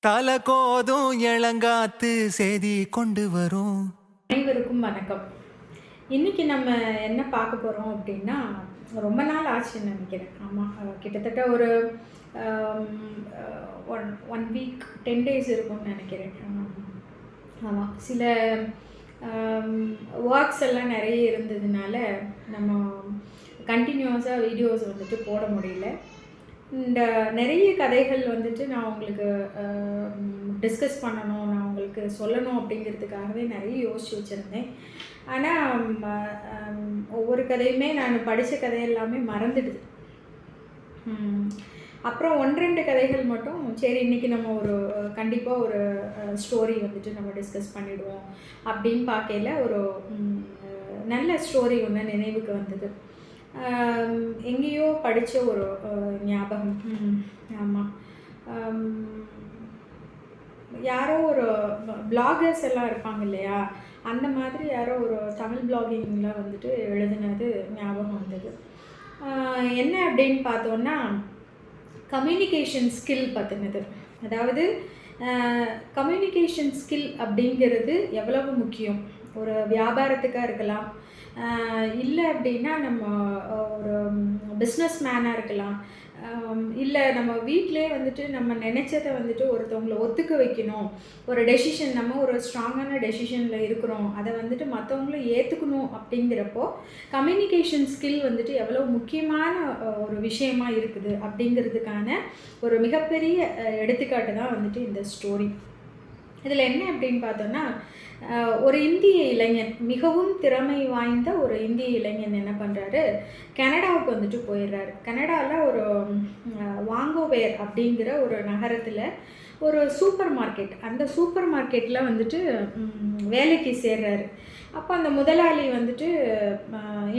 தல கோதும் இளங்காத்து செய்தி கொண்டு வரும். அனைவருக்கும் வணக்கம். இன்னைக்கு நம்ம என்ன பார்க்க போகிறோம் அப்படின்னா, ரொம்ப நாள் ஆச்சுன்னு நினைக்கிறேன். ஆமாம், கிட்டத்தட்ட ஒரு ஒன் வீக் 10 டேஸ் இருக்கும்னு நினைக்கிறேன். ஆமாம், சில ஒர்க்ஸ் எல்லாம் நிறைய இருந்ததுனால நம்ம கண்டினியூஸாக வீடியோஸ் வந்துட்டு போட முடியல. இந்த நிறைய கதைகள் வந்துட்டு நான் உங்களுக்கு டிஸ்கஸ் பண்ணணும், நான் உங்களுக்கு சொல்லணும் அப்படிங்கிறதுக்காகவே நிறைய யோசிச்சு வச்சுருந்தேன். ஆனால் ஒவ்வொரு கதையுமே நான் படித்த கதை எல்லாமே மறந்துடுது. அப்புறம் 1-2 கதைகள் மட்டும் சரி இன்றைக்கி நம்ம கண்டிப்பாக ஒரு ஸ்டோரி வந்துட்டு நம்ம டிஸ்கஸ் பண்ணிவிடுவோம் அப்படின்னு பார்க்கையில் ஒரு நல்ல ஸ்டோரி ஒன்று நினைவுக்கு வந்தது. எங்கேயோ படித்த ஒரு ஞாபகம். ஆமாம், யாரோ ஒரு பிளாகர்ஸ் எல்லாம் இருப்பாங்க இல்லையா, அந்த மாதிரி யாரோ ஒரு தமிழ் பிளாகிங்கில் வந்துட்டு எழுதினது ஞாபகம் வந்தது. என்ன அப்படின்னு பார்த்தோன்னா, கம்யூனிகேஷன் ஸ்கில் பற்றினது. அதாவது கம்யூனிகேஷன் ஸ்கில் அப்படிங்கிறது எவ்வளவு முக்கியம். ஒரு வியாபாரத்துக்காக இருக்கலாம், இல்லை அப்படின்னா நம்ம ஒரு பிஸ்னஸ் மேனாக இருக்கலாம், இல்லை நம்ம வீட்டிலே வந்துட்டு நம்ம நினச்சதை வந்துட்டு ஒருத்தவங்களை ஒத்துக்க வைக்கணும். ஒரு டெசிஷன், நம்ம ஒரு ஸ்ட்ராங்கான டெசிஷனில் இருக்கிறோம், அதை வந்துட்டு மற்றவங்களும் ஏற்றுக்கணும். அப்படிங்கிறப்போ கம்யூனிகேஷன் ஸ்கில் வந்துட்டு எவ்வளோ முக்கியமான ஒரு விஷயமா இருக்குது அப்படிங்கிறதுக்கான ஒரு மிகப்பெரிய எடுத்துக்காட்டு தான் வந்துட்டு இந்த ஸ்டோரி. இதில் என்ன அப்படின்னு பார்த்தோன்னா, ஒரு இந்திய இளைஞன், மிகவும் திறமை வாய்ந்த ஒரு இந்திய இளைஞன் என்ன பண்ணுறாரு, கனடாவுக்கு வந்துட்டு போயிடுறாரு. கனடாவில் ஒரு வாங்கோவேர் அப்படிங்கிற ஒரு நகரத்தில் ஒரு சூப்பர் மார்க்கெட், அந்த சூப்பர் மார்க்கெட்டில் வந்துட்டு வேலைக்கு சேர்றாரு. அப்போ அந்த முதலாளி வந்துட்டு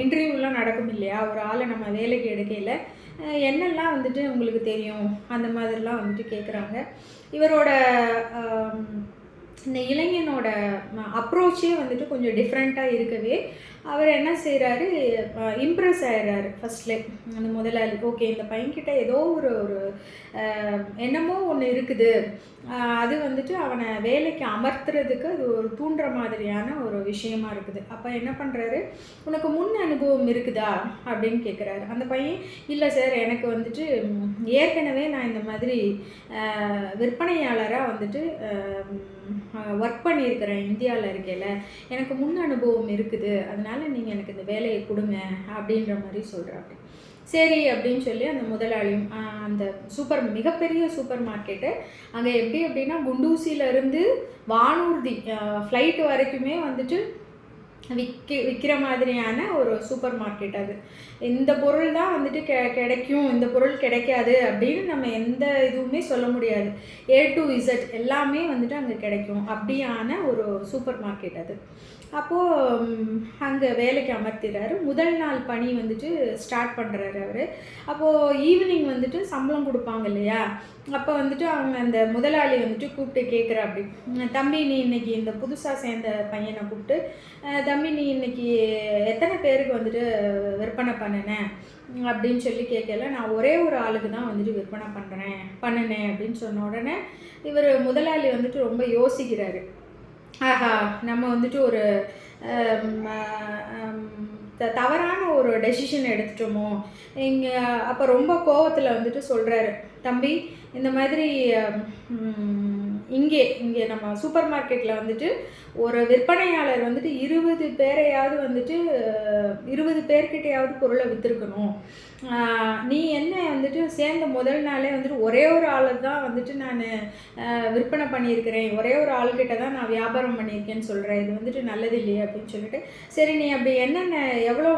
இன்டர்வியூலாம் நடக்கும் இல்லையா, ஒரு ஆளை நம்ம வேலைக்கு எடுக்கையில் என்னெல்லாம் வந்துட்டு உங்களுக்கு தெரியும் அந்த மாதிரிலாம் வந்துட்டு கேட்குறாங்க. இவரோட இந்த இளைஞனோட அப்ரோச்சே வந்துட்டு கொஞ்சம் டிஃப்ரெண்ட்டாக இருக்கவே அவர் என்ன செய்கிறாரு, இம்ப்ரெஸ் ஆகிடுறாரு ஃபஸ்ட்லே அந்த முதலாளி. ஓகே, இந்த பையன்கிட்ட ஏதோ ஒரு என்னமோ ஒன்று இருக்குது, அது வந்துட்டு அவனை வேலைக்கு அமர்த்துறதுக்கு அது ஒரு தூண்டுற மாதிரியான ஒரு விஷயமா இருக்குது. அப்போ என்ன பண்ணுறாரு, உனக்கு முன் அனுபவம் இருக்குதா அப்படின்னு கேட்குறாரு. அந்த பையன், இல்லை சார், எனக்கு வந்துட்டு ஏற்கனவே நான் இந்த மாதிரி விற்பனையாளராக வந்துட்டு ஒர்க் பண்ணியிருக்கிறேன் இந்தியாவில் இருக்கையில், எனக்கு முன் அனுபவம் இருக்குது, அதனால் நீங்கள் எனக்கு இந்த வேலையை கொடுங்க அப்படின்ற மாதிரி சொல்கிறாரு. சரி அப்படின்னு சொல்லி அந்த முதலாளியும் அந்த மிகப்பெரிய சூப்பர் மார்க்கெட்டு அங்கே எப்படி அப்படின்னா, குண்டூசியிலேருந்து வானூர்தி ஃப்ளைட்டு வரைக்குமே வந்துட்டு விற்கிற மாதிரியான ஒரு சூப்பர் மார்க்கெட். அது இந்த பொருள் தான் வந்துட்டு கிடைக்கும், இந்த பொருள் கிடைக்காது அப்படின்னு நம்ம எந்த இதுவுமே சொல்ல முடியாது. A to Z எல்லாமே வந்துட்டு அங்கே கிடைக்கும், அப்படியான ஒரு சூப்பர் மார்க்கெட் அது. அப்போது அங்கே வேலைக்கு அமர்த்திடுறாரு. முதல் நாள் பணி வந்துட்டு ஸ்டார்ட் பண்ணுறாரு அவர். அப்போது ஈவினிங் வந்துட்டு சம்பளம் கொடுப்பாங்க இல்லையா, அப்போ வந்துட்டு அவங்க அந்த முதலாளி வந்துட்டு கூப்பிட்டு கேட்குற, அப்படி தம்பி நீ இன்னைக்கு இந்த புதுசாக சேர்ந்த பையனை கூப்பிட்டு, தம்பி நீ இன்னைக்கு எத்தனை பேருக்கு வந்துட்டு விற்பனை பண்ணினேன் அப்படின்னு சொல்லி கேட்கல, நான் ஒரே ஒரு ஆளுக்கு தான் வந்துட்டு விற்பனை பண்ணினேன் அப்படின்னு சொன்ன உடனே இவர் முதலாளி வந்துட்டு ரொம்ப யோசிக்கிறாரு. ஆஹா, நம்ம வந்துட்டு ஒரு தவறான ஒரு டெசிஷன் எடுத்துட்டோமோ இங்கே. அப்போ ரொம்ப கோவத்தில் வந்துட்டு சொல்கிறாரு, தம்பி இந்த மாதிரி இங்கே நம்ம சூப்பர் மார்க்கெட்டில் வந்துட்டு ஒரு விற்பனையாளர் வந்துட்டு 20 பேரையாவது வந்துட்டு 20 பேர்கிட்டையாவது பொருளை விற்றுருக்கணும். நீ என்ன வந்துட்டு சேர்ந்த முதல் நாளே வந்துட்டு ஒரே ஒரு ஆளை தான் வந்துட்டு நான் விற்பனை பண்ணியிருக்கிறேன், ஒரே ஒரு ஆள்கிட்ட தான் நான் வியாபாரம் பண்ணியிருக்கேன்னு சொல்கிறேன், இது வந்துட்டு நல்லது இல்லையே அப்படின்னு சொல்லிட்டு, சரி நீ அப்படி என்னென்ன எவ்வளோ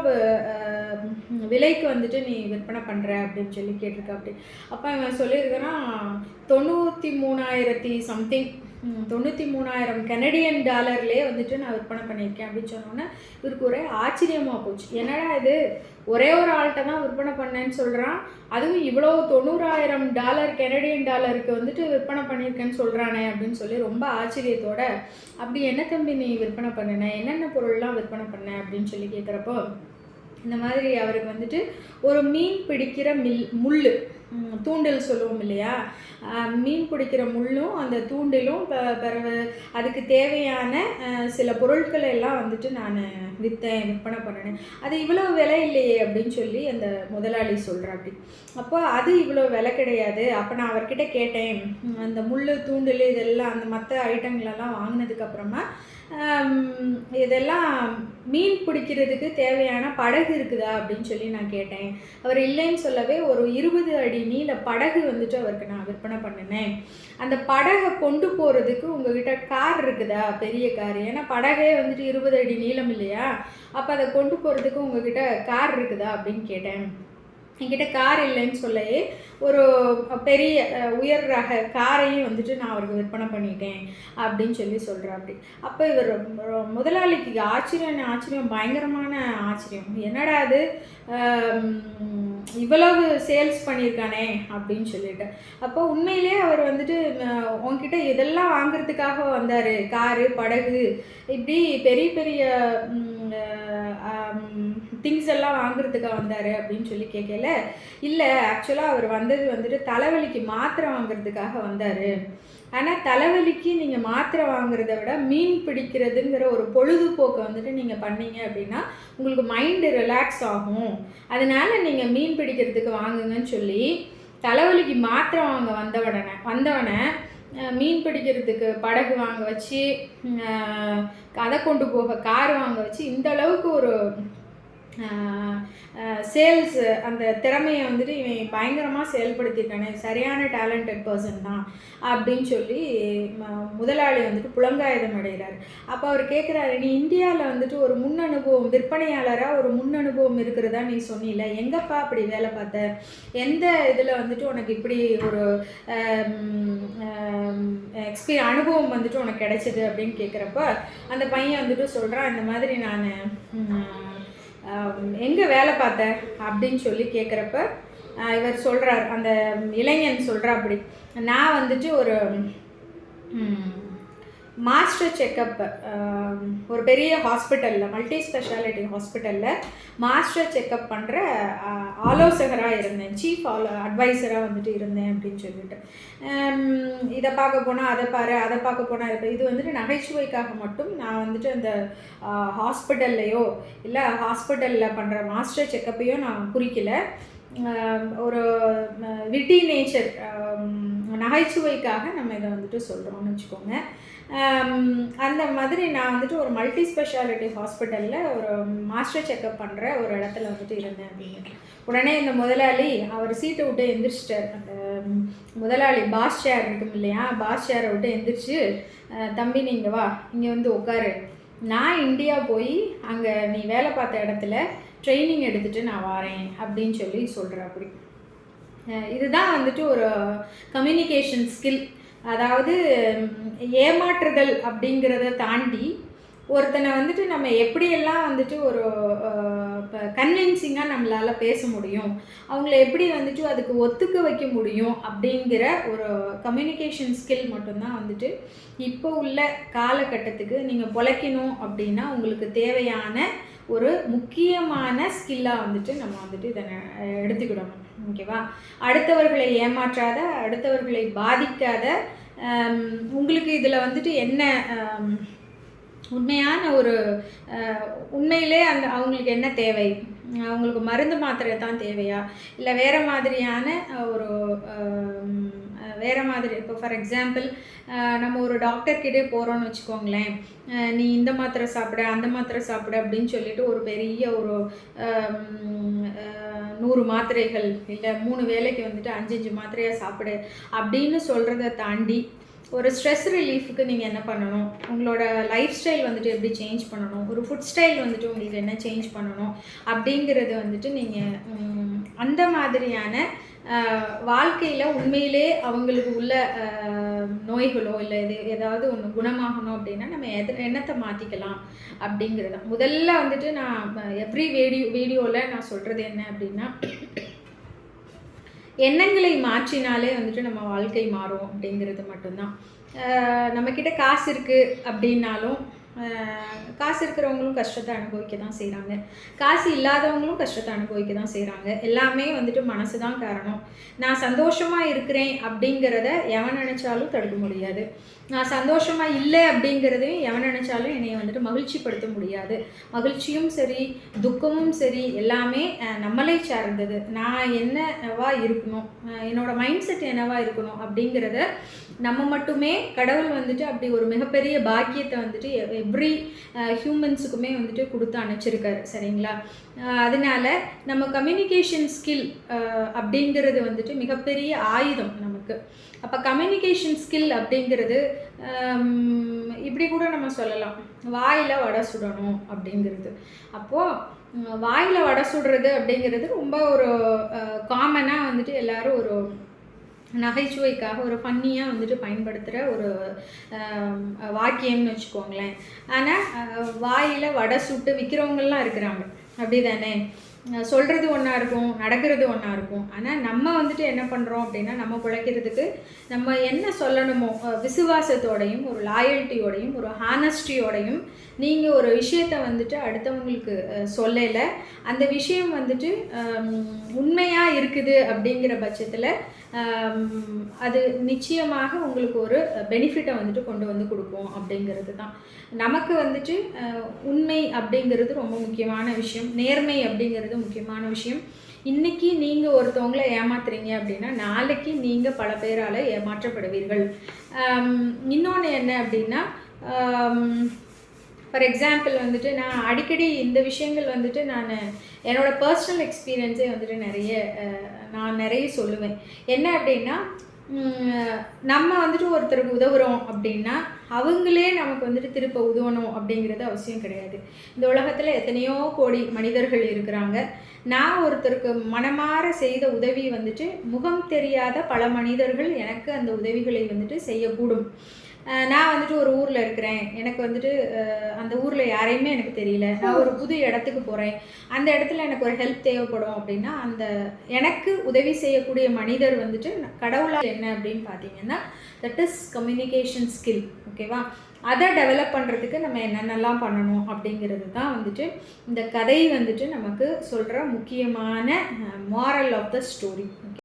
விலைக்கு வந்துட்டு நீ விற்பனை பண்ணுற அப்படின்னு சொல்லி கேட்டிருக்க. அப்படி அப்போ இவன் சொல்லியிருக்கேன்னா 93,000 சம்திங், 93,000 கனடியன் டாலர்லேயே வந்துட்டு நான் விற்பனை பண்ணியிருக்கேன் அப்படின்னு சொன்னோன்னே இவருக்கு ஒரே ஆச்சரியமாக போச்சு. என்னடா இது, ஒரே ஒரு ஆள்கிட்ட தான் விற்பனை பண்ணேன்னு சொல்கிறான், அதுவும் இவ்வளோ 90,000 டாலர் கனடியன் டாலருக்கு வந்துட்டு விற்பனை பண்ணியிருக்கேன்னு சொல்கிறானே அப்படின்னு சொல்லி ரொம்ப ஆச்சரியத்தோட, அப்படி என்ன தம்பி நீ விற்பனை பண்ணின, என்னென்ன பொருள்லாம் விற்பனை பண்ண அப்படின்னு சொல்லி கேட்குறப்போ, இந்த மாதிரி அவருக்கு வந்துட்டு ஒரு மீன் பிடிக்கிற முள் தூண்டில் சொல்லுவோம் இல்லையா, மீன் பிடிக்கிற முள்ளும் அந்த தூண்டிலும் பிறகு அதுக்கு தேவையான சில பொருட்களை எல்லாம் வந்துட்டு நான் விற்பனை பண்ணினேன். அது இவ்வளோ விலை இல்லையே அப்படின்னு சொல்லி அந்த முதலாளி சொல்கிறாப்படி. அப்போ அது இவ்வளோ விலை கிடையாது. அப்போ நான் அவர்கிட்ட கேட்டேன், அந்த முள் தூண்டில் இதெல்லாம் அந்த மற்ற ஐட்டங்களெல்லாம் வாங்கினதுக்கப்புறமா இதெல்லாம் மீன் பிடிக்கிறதுக்கு தேவையான படகு இருக்குதா அப்படின்னு சொல்லி நான் கேட்டேன். அவர் இல்லைன்னு சொல்லவே ஒரு 20 அடி நீள படகு வந்துட்டு அவருக்கு நான் விற்பனை பண்ணினேன். அந்த படகை கொண்டு போகிறதுக்கு உங்ககிட்ட கார் இருக்குதா, பெரிய கார்? ஏன்னா படகே வந்துட்டு 20 அடி நீளம் இல்லையா, அப்போ அதை கொண்டு போகிறதுக்கு உங்ககிட்ட கார் இருக்குதா அப்படின்னு கேட்டேன். என்கிட்ட கார் இல்லைன்னு சொல்லவே ஒரு பெரிய உயர் ரக காரையும் வந்துட்டு நான் அவருக்கு விற்பனை பண்ணிட்டேன் அப்படின்னு சொல்லி சொல்கிறாப்படி. அப்போ இவர் முதலாளிக்கு ஆச்சரியம், பயங்கரமான ஆச்சரியம். என்னடா அது இவ்வளவு சேல்ஸ் பண்ணியிருக்கானே அப்படின்னு சொல்லிட்டு. அப்போ உண்மையிலே அவர் வந்துட்டு உங்ககிட்ட இதெல்லாம் வாங்குறதுக்காக வந்தார், காரு படகு இப்படி பெரிய பெரிய திங்ஸ் எல்லாம் வாங்குறதுக்காக வந்தார் அப்படின்னு சொல்லி கேட்கல. இல்லை, ஆக்சுவலாக அவர் வந்தது வந்துட்டு தலைவலிக்கு மாத்திரை வாங்குறதுக்காக வந்தார். ஆனால் தலைவலிக்கு நீங்கள் மாத்திரை வாங்குறத விட மீன் பிடிக்கிறதுங்கிற ஒரு பொழுதுபோக்கை வந்துட்டு நீங்கள் பண்ணீங்க அப்படின்னா உங்களுக்கு மைண்டு ரிலாக்ஸ் ஆகும், அதனால நீங்கள் மீன் பிடிக்கிறதுக்கு வாங்குங்கன்னு சொல்லி தலைவலிக்கு மாத்திரை வாங்க வந்தவனை மீன் பிடிக்கிறதுக்கு படகு வாங்க வச்சு, அதை கொண்டு போக கார் வாங்க வச்சு, இந்த அளவுக்கு ஒரு சேல்ஸ் அந்த திறமையை வந்துட்டு இவன் பயங்கரமாக செயல்படுத்தியிருக்கானே, சரியான டேலண்டட் பர்சன் தான் அப்படின்னு சொல்லி முதலாளி வந்துட்டு புலங்காயுதம் அடைகிறார். அப்போ அவர் கேட்குறாரு, நீ இந்தியாவில் வந்துட்டு ஒரு முன் அனுபவம் விற்பனையாளராக ஒரு முன் அனுபவம் இருக்கிறதா நீ சொன்னில, எங்கப்பா அப்படி வேலை பார்த்த, எந்த இதில் வந்துட்டு உனக்கு இப்படி ஒரு அனுபவம் வந்துட்டு உனக்கு கிடைச்சிது அப்படின்னு கேட்குறப்ப அந்த பையன் வந்துட்டு சொல்கிறான், இந்த மாதிரி நான் எங்கே வேலை பார்த்த அப்படின்னு சொல்லி கேட்குறப்ப இவர் சொல்கிறார், அந்த இளைஞன் சொல்கிறாப்படி, நான் வந்துட்டு ஒரு மாஸ்டர் செக்கப் ஒரு பெரிய ஹாஸ்பிட்டலில், மல்டி ஸ்பெஷாலிட்டி ஹாஸ்பிட்டலில் மாஸ்டர் செக்கப் பண்ணுற ஆலோசகராக இருந்தேன், சீஃப் அட்வைசராக வந்துட்டு இருந்தேன் அப்படின்னு சொல்லிட்டு. இதை பார்க்க போனால் அதை பாரு, அதை பார்க்க போனால் இது வந்துட்டு நகைச்சுவைக்காக மட்டும் நான் வந்துட்டு அந்த ஹாஸ்பிட்டல்லையோ இல்லை ஹாஸ்பிட்டலில் பண்ணுற மாஸ்டர் செக்கப்பையோ நான் குறிக்கல. ஒரு விட்டி நேச்சர் நகைச்சுவைக்காக நம்ம இதை வந்துட்டு சொல்கிறோம்னு வச்சுக்கோங்க. அந்த மாதிரி நான் வந்துட்டு ஒரு மல்டி ஸ்பெஷாலிட்டி ஹாஸ்பிட்டலில் ஒரு மாஸ்டர் செக்கப் பண்ணுற ஒரு இடத்துல வந்துட்டு இருந்தேன் அப்படின்னு. உடனே இந்த முதலாளி அவர் சீட்டை விட்டு எந்திரிச்சிட்டார். அந்த முதலாளி பாஸ் சேர் இருக்கும் இல்லையா, பாஸ் சேரை விட்டு எந்திரிச்சு, தம்பி நீங்கள் வா, இங்கே வந்து உட்காரு, நான் இந்தியா போய் அங்கே நீ வேலை பார்த்த இடத்துல ட்ரைனிங் எடுத்துகிட்டு நான் வரேன் அப்படின்னு சொல்லி சொல்கிறேன். அப்படி இதுதான் வந்துட்டு ஒரு கம்யூனிகேஷன் ஸ்கில். அதாவது ஏமாற்றுதல் அப்படிங்கிறத தாண்டி ஒருத்தனை வந்துட்டு நம்ம எப்படியெல்லாம் வந்துட்டு ஒரு கன்வின்சிங்காக நம்மளால் பேச முடியும், அவங்கள எப்படி வந்துட்டு அதுக்கு ஒத்துக்க வைக்க முடியும் அப்படிங்கிற ஒரு கம்யூனிகேஷன் ஸ்கில் மட்டும்தான் வந்துட்டு இப்போ உள்ள காலகட்டத்துக்கு நீங்கள் பொழைக்கணும் அப்படின்னா உங்களுக்கு தேவையான ஒரு முக்கியமான ஸ்கில்லாக வந்துட்டு நம்ம வந்துட்டு இதை எடுத்துக்கிடணும். ஓகேவா? அடுத்தவர்களை ஏமாற்றாத, அடுத்தவர்களை பாதிக்காத, உங்களுக்கு இதில் வந்துட்டு என்ன உண்மையான ஒரு உண்மையிலே அவங்களுக்கு என்ன தேவை, அவங்களுக்கு மருந்து மாத்திரை தான் தேவையா, இல்லை வேறு மாதிரியான ஒரு வேறு மாதிரி, இப்போ ஃபார் எக்ஸாம்பிள் நம்ம ஒரு டாக்டர்கிட்டே போகிறோன்னு வச்சுக்கோங்களேன், நீ இந்த மாத்திரை சாப்பிட அந்த மாத்திரை சாப்பிட அப்படின்னு சொல்லிட்டு ஒரு பெரிய ஒரு 100 மாத்திரைகள் இல்லை 3 வேளைக்கு வந்துட்டு 5 மாத்திரையாக சாப்பிடு அப்படின்னு சொல்கிறத தாண்டி ஒரு ஸ்ட்ரெஸ் ரிலீஃபுக்கு நீங்கள் என்ன பண்ணணும், உங்களோட லைஃப் ஸ்டைல் வந்துட்டு எப்படி சேஞ்ச் பண்ணணும், ஒரு ஃபுட் ஸ்டைல் வந்துட்டு உங்களுக்கு என்ன சேஞ்ச் பண்ணணும் அப்படிங்கிறது வந்துட்டு நீங்கள் அந்த மாதிரியான வாழ்க்கையில் உண்மையிலே அவங்களுக்கு உள்ள நோய்களோ இல்லை ஏதாவது ஒன்று குணமாகணும் அப்படின்னா நம்ம எண்ணத்தை மாற்றிக்கலாம் அப்படிங்கிறது முதல்ல வந்துட்டு நான் எவ்ரி வீடியோவில் நான் சொல்கிறது என்ன அப்படின்னா, எண்ணங்களை மாற்றினாலே வந்துட்டு நம்ம வாழ்க்கை மாறும் அப்படிங்கிறது மட்டும்தான். நம்மக்கிட்ட காசு இருக்குது அப்படின்னாலும் காசு இருக்கிறவங்களும் கஷ்டத்தை அனுபவிக்க தான் செய்கிறாங்க, காசு இல்லாதவங்களும் கஷ்டத்தை அனுபவிக்க தான் செய்கிறாங்க. எல்லாமே வந்துட்டு மனசு தான் காரணம். நான் சந்தோஷமாக இருக்கிறேன் அப்படிங்கிறத எவன் நினச்சாலும் தடுக்க முடியாது. நான் சந்தோஷமாக இல்லை அப்படிங்கிறதையும் எவன் நினச்சாலும் என்னை வந்துட்டு மகிழ்ச்சிப்படுத்த முடியாது. மகிழ்ச்சியும் சரி துக்கமும் சரி எல்லாமே நம்மளை சார்ந்தது. நான் என்னவா இருக்கணும், என்னோடய மைண்ட் செட் என்னவா இருக்கணும் அப்படிங்கிறத நம்ம மட்டுமே கடவுள் வந்துட்டு அப்படி ஒரு மிகப்பெரிய பாக்கியத்தை வந்துட்டு எவ்ரி ஹியூமன்ஸுக்குமே வந்துட்டு கொடுத்து அனுப்பிச்சிருக்காரு. சரிங்களா? அதனால நம்ம கம்யூனிகேஷன் ஸ்கில் அப்படிங்கிறது வந்துட்டு மிகப்பெரிய ஆயுதம் நமக்கு. அப்போ கம்யூனிகேஷன் ஸ்கில் அப்படிங்கிறது இப்படி கூட நம்ம சொல்லலாம், வாயில் வடை சுடணும் அப்படிங்கிறது. அப்போது வாயில் வடை சுடுறது அப்படிங்கிறது ரொம்ப ஒரு காமனாக வந்துட்டு எல்லோரும் ஒரு நகைச்சுவைக்காக ஒரு ஃபன்னியாக வந்துட்டு பயன்படுத்துகிற ஒரு வாக்கியம்னு வச்சுக்கோங்களேன். ஆனால் வாயில் வடை சுட்டு விற்கிறவங்கள்லாம் இருக்கிறாங்க, அப்படி தானே? சொல்கிறது ஒன்றா இருக்கும், நடக்கிறது ஒன்றா இருக்கும். ஆனால் நம்ம வந்துட்டு என்ன பண்ணுறோம் அப்படின்னா, நம்ம பிழைக்கிறதுக்கு நம்ம என்ன சொல்லணுமோ விசுவாசத்தோடையும் ஒரு லாயல்ட்டியோடையும் ஒரு ஹானஸ்டியோடையும் நீங்கள் ஒரு விஷயத்தை வந்துட்டு அடுத்தவங்களுக்கு சொல்லலை, அந்த விஷயம் வந்துட்டு உண்மையாக இருக்குது அப்படிங்கிற பட்சத்தில் அது நிச்சயமாக உங்களுக்கு ஒரு பெனிஃபிட்டை வந்துட்டு கொண்டு வந்து கொடுக்கும் அப்படிங்கிறது தான். நமக்கு வந்துட்டு உண்மை அப்படிங்கிறது ரொம்ப முக்கியமான விஷயம், நேர்மை அப்படிங்கிறது முக்கியமான விஷயம். இன்றைக்கி நீங்கள் ஒருத்தவங்களை ஏமாத்துறீங்க அப்படின்னா நாளைக்கு நீங்கள் பல பேரால் ஏமாற்றப்படுவீர்கள். இன்னொன்று என்ன அப்படின்னா, ஃபார் எக்ஸாம்பிள் வந்துட்டு நான் அடிக்கடி இந்த விஷயங்கள் வந்துட்டு நான் என்னோடய பர்சனல் எக்ஸ்பீரியன்ஸே வந்துட்டு நான் நிறைய சொல்லுவேன். என்ன அப்படின்னா, நம்ம வந்துட்டு ஒருத்தருக்கு உதவுறோம் அப்படின்னா அவங்களே நமக்கு வந்துட்டு திருப்ப உதவணும் அப்படிங்கிறது அவசியம் கிடையாது. இந்த உலகத்தில் எத்தனையோ கோடி மனிதர்கள் இருக்கிறாங்க. நான் ஒருத்தருக்கு மனமாற செய்த உதவி வந்துட்டு முகம் தெரியாத பல மனிதர்கள் எனக்கு அந்த உதவிகளை வந்துட்டு செய்யக்கூடும். நான் வந்துட்டு ஒரு ஊரில் இருக்கிறேன், எனக்கு வந்துட்டு அந்த ஊரில் யாரையுமே எனக்கு தெரியல, நான் ஒரு புது இடத்துக்கு போகிறேன், அந்த இடத்துல எனக்கு ஒரு ஹெல்ப் தேவைப்படும் அப்படின்னா அந்த எனக்கு உதவி செய்யக்கூடிய மனிதர் வந்துட்டு கடவுளாக என்ன அப்படின்னு பார்த்தீங்கன்னா தட் இஸ் கம்யூனிகேஷன் ஸ்கில். ஓகேவா? அதை டெவலப் பண்ணுறதுக்கு நம்ம என்னென்னலாம் பண்ணணும் அப்படிங்கிறது தான் வந்துட்டு இந்த கதை வந்துட்டு நமக்கு சொல்கிற முக்கியமான மாரல் ஆஃப் த ஸ்டோரி.